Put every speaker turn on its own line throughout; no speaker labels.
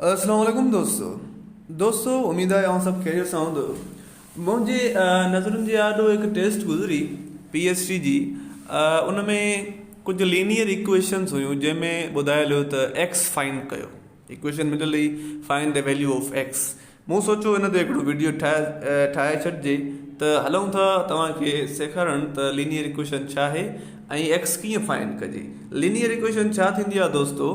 अस्सलाम वालेकुम दोस्तों उम्मीद है आप सब खैरियत सां हूंदो। मुंहिंजे नज़रुनि जे आॾो हिकु टेस्ट गुज़री PhD जी। उन में कुझु लीनियर इक्वेशन्स हुयूं जंहिंमें ॿुधायल हुयो त एक्स फाइंड कयो। इक्वेशन मिलियल हुई find the value of x. मूं सोचियो हिन ते हिकिड़ो वीडियो ठाहे छॾिजे त हलूं था तव्हांखे सेखारणु त लीनियर इक्वेशन छा आहे ऐं एक्स कीअं फाइंड कजे। लीनियर इक्वेशन छा थींदी आहे दोस्तो?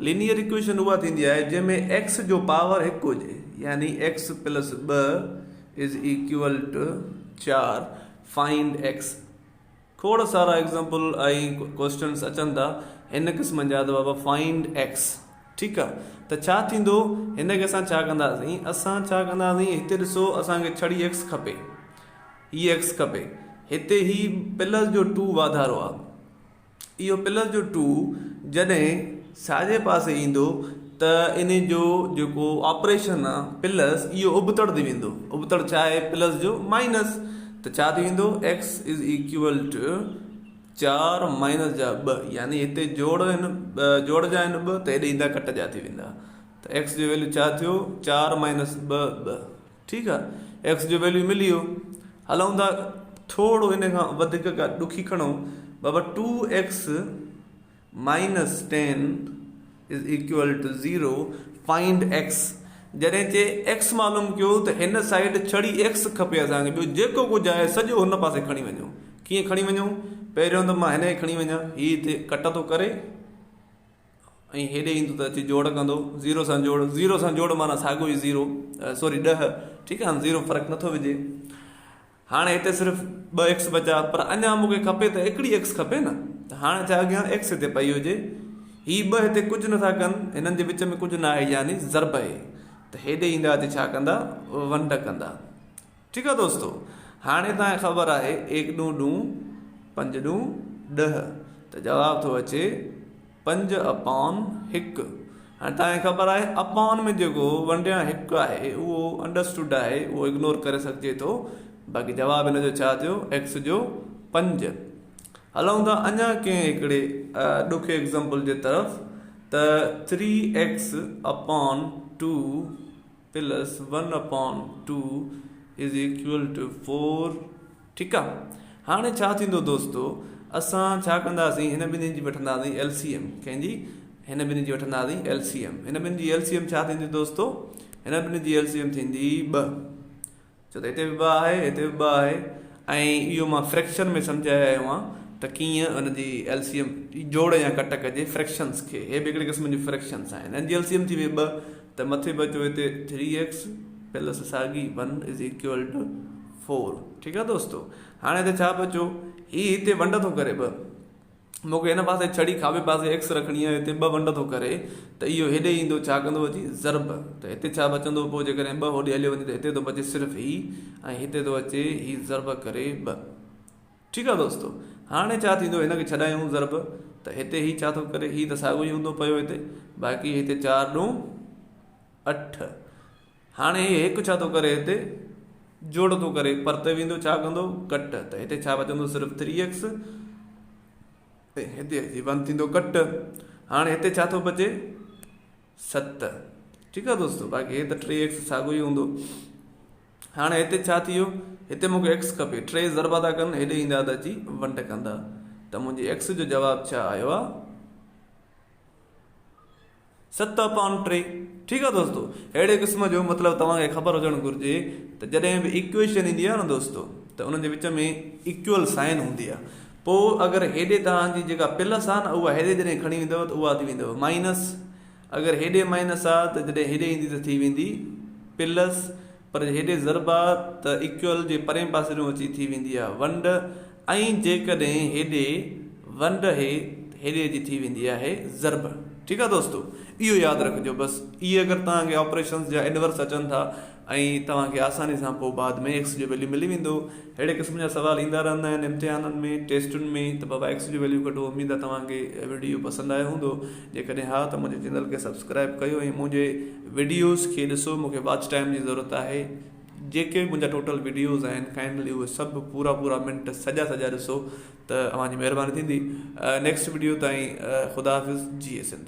लीनियर इक्वेशन उहा थींदी आहे जंहिंमें एक्स जो पावर हिकु हुजे, यानी x plus 2 is equal to 4। Find x. खोड़ सारा एग्ज़ाम्पल ऐं क्वेश्चन्स अचनि था हिन क़िस्म जा त बाबा फाइंड एक्स। ठीकु आहे, त छा थींदो हिनखे असां छा कंदासीं? हिते ॾिसो, असांखे छड़ी एक्स खपे, हीअ एक्स खपे, हिते ही प्लस जो 2 वाधारो आहे। इहो प्लस जो 2 जॾहिं साॼे पासे ईंदो त इन जो जेको ऑपरेशन आहे प्लस, इहो उबतड़ थी वेंदो। उबतड़ छा आहे? प्लस जो माइनस। त छा थी वेंदो? X is equal to 4 minus जा 2, यानी हिते जोड़ जा आहिनि 2 त हेॾे ईंदा कट जा थी वेंदा। त एक्स जो वैल्यू छा थियो? 4 माइनस 2। ठीकु आहे, एक्स जो वैल्यू मिली वियो। हलूं था थोरो हिन खां वधीक का ॾुखी खणो बाबा। 2x minus 10 is equal to 0। Find x. जॾहिं चए एक्स मालूम कयो त हिन साइड छड़ी एक्स खपे असांखे, ॿियो जेको कुझु आहे सॼो हुन पासे खणी वञूं। कीअं खणी वञूं? पहिरियों त मां हिन खे खणी वञा, हीअ हिते कट थो करे ऐं हेॾे ईंदो त अची जोड़ कंदो, 0 सां जोड़। 0 सां जोड़ माना साॻियो ई 0, सॉरी 10। ठीकु आहे, 0 फ़र्क़ु नथो विझे। हाणे हिते सिर्फ़ु 2x बचा, पर अञा मूंखे खपे त हिकिड़ी एक्स खपे न। त हाणे छा कयां? एक्स हिते पई हुजे, हीअ 2 हिते कुझु नथा कनि, हिननि जे विच में कुझु न आहे, यानी ज़रब आहे। त हेॾे ईंदा त छा कंदा? वंड कंदा। ठीकु आहे दोस्तो। हाणे तव्हांखे ख़बर आहे 1 ॾूं 5 ॾूं 10, त जवाबु थो अचे 5/1। हाणे तव्हांखे ख़बर आहे अपॉन में जेको वंडिया 1 आहे उहो अंडरस्टूड आहे, उहो इग्नोर करे सघिजे थो। बाक़ी जवाबु हिन जो छा थियो? एक्स जो 5। हलूं था अञा कंहिं हिकिड़े ॾुखे एग्ज़ाम्पल जे तरफ़। त 3x/2 plus 1/2 is equal to 4। ठीकु आहे, हाणे छा थींदो दोस्तो? असां छा कंदासीं? हिन ॿिन्हिनि जी वठंदासीं LCM। कंहिंजी? हिन ॿिन्हिनि जी वठंदासीं LCM। हिन ॿिन्हिनि जी LCM छा थींदी दोस्तो? हिन ॿिन्हिनि जी LCM थींदी 2। छो त हिते बि 2 आहे, हिते बि 2 आहे, ऐं इहो मां फ्रैक्शन में सम्झाए आयो आहियां त कीअं हुनजी LCM जोड़ या कट कजे फ्रैक्शन्स खे। हे बि हिकिड़े क़िस्म जी फ्रैक्शन्स आहिनि। हिन जी LCM थी वई 2, त मथे बचो हिते 3x प्लस साॻी 1 इज़ इक्वल टू 4। ठीकु आहे दोस्तो। हाणे हिते छा बचो? हीअ हिते वंड थो करे 2, मूंखे हिन पासे छड़ी खाॿे पासे एक्स रखणी आहे, हिते 2 वंड थो करे, त इहो हेॾे ईंदो छा कंदो? अची ज़रब। त हिते छा बचंदो? पोइ जेकॾहिं 2 होॾे हलियो वञे त हिते थो बचे सिर्फ़ु ही, ऐं हिते थो अचे ही ज़रब करे 2। ठीकु आहे दोस्तो। हाणे छा थींदो? हिनखे छॾायूं ज़रब, त हिते ही छा थो करे? ही त साॻियो ई हूंदो पियो हिते, बाक़ी हिते 4 ॾूं 8। हाणे हिकु छा थो करे? हिते जोड़ थो करे, परते वेंदो छा कंदो? कट। त हिते छा बचंदो? सिर्फ़ु 3x, हिते 1 थींदो कट। हाणे हिते छा थो बचे? 7। ठीकु आहे दोस्तो, बाक़ी हे त 3x साॻियो ई हूंदो। हाणे हिते छा थी वियो? हिते मूंखे x खपे, 3 ज़रबा था कनि, हेॾे ईंदा त अची वंड कंदा। त मुंहिंजी x जो जवाबु छा आयो आहे? 7/3। ठीकु आहे दोस्तो। अहिड़े क़िस्म जो मतिलबु तव्हांखे ख़बर हुजणु घुरिजे त जॾहिं बि इक्वेशन ईंदी आहे न दोस्तो, त उन जे विच में इक्वल साइन हूंदी आहे। पोइ अगरि हेॾे तव्हांजी जेका प्लस आहे न, उहा हेॾे जॾहिं खणी वेंदव त उहा थी वेंदव माइनस। अगरि हेॾे माइनस आहे त जॾहिं हेॾे ईंदी त थी वेंदी प्लस। पर हेॾे ज़रब आहे त इक्वल जे परे पासे ॾूं अची थी वेंदी आहे वंड। ऐं जेकॾहिं हेॾे वंड हेॾे जी थी वेंदी आहे ज़रब। ठीकु आहे दोस्तो, इहो यादि रखिजो बसि। इहे अगरि तव्हांखे ऑपरेशन्स जा इनवर्स अचनि था ऐं तव्हांखे आसानी सां पोइ बाद में एक्स जो वैल्यू मिली वेंदो। अहिड़े क़िस्म जा सुवाल ईंदा रहंदा आहिनि इम्तिहाननि में, टेस्टुनि में, त बाबा एक्स जो वैल्यू कढो। उमेदु आहे तव्हांखे वीडियो पसंदि आयो हूंदो। जेकॾहिं हा त मुंहिंजे चैनल खे सब्सक्राइब कयो ऐं मुंहिंजे वीडियोज़ खे ॾिसो। मूंखे वॉच टाइम जी ज़रूरत आहे। जेके मुंहिंजा टोटल वीडियोज़ आहिनि काइंडली उहे सभु पूरा मिंट सॼा ॾिसो, त तव्हांजी महिरबानी थींदी। नेक्स्ट वीडियो ताईं ख़ुदा हाफ़िज़। जी सिंध।